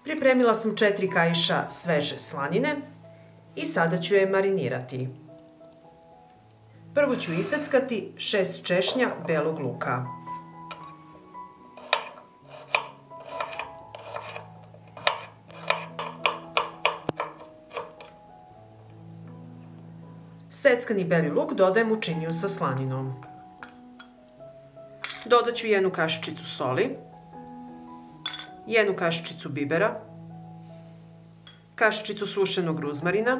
Pripremila sam 4 kaiša sveže slanine i sada ću je marinirati. Prvo ću iseckati 6 češnja belog luka. Seckani beli luk dodajem u činiju sa slaninom. Dodat ću 1 kašičicu soli, 1 kašičicu bibera, kašičicu sušenog ruzmarina,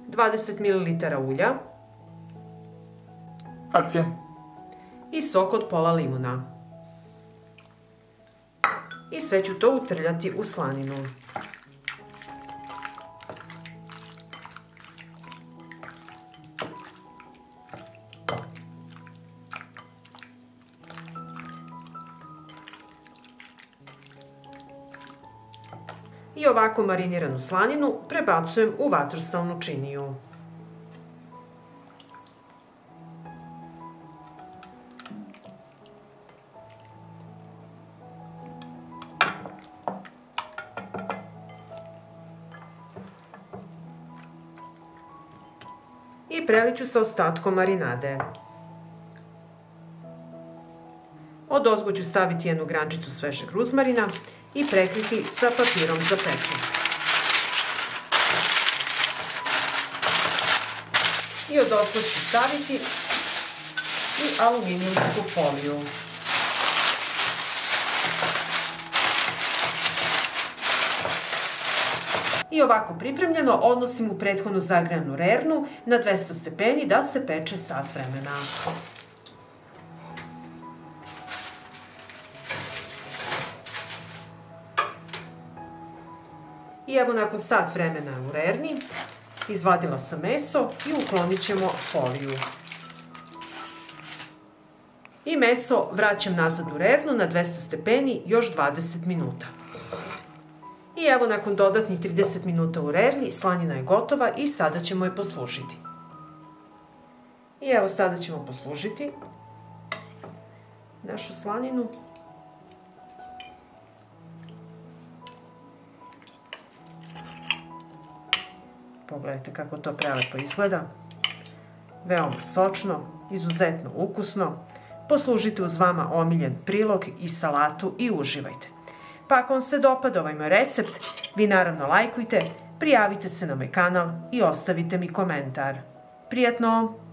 20 ml ulja i sok od pola limuna. I sve ću to utrljati u slaninu. I ovako mariniranu slaninu prebacujem u vatrostalnu činiju. I preliću sa ostatkom marinade. Odozgo ću staviti 1 grančicu svežeg ruzmarina i prekriti sa papirom za pečenje. I odozgo ću staviti i aluminijumsku foliju. I ovako pripremljeno odnosim u prethodno zagrejanu rernu na 200 stepeni da se peče sat vremena. I evo nakon sat vremena u rerni izvadila sam meso i uklonit ćemo foliju. I meso vraćam nazad u rernu na 200 stepeni još 20 minuta. I evo nakon dodatnih 30 minuta u rerni slanina je gotova i sada ćemo je poslužiti. I evo sada ćemo poslužiti našu slaninu. Pogledajte kako to prelepo izgleda. Veoma sočno, izuzetno ukusno. Poslužite uz vama omiljen prilog i salatu i uživajte. Pa ako vam se dopada ovaj moj recept, vi naravno lajkujte, prijavite se na moj kanal i ostavite mi komentar. Prijatno!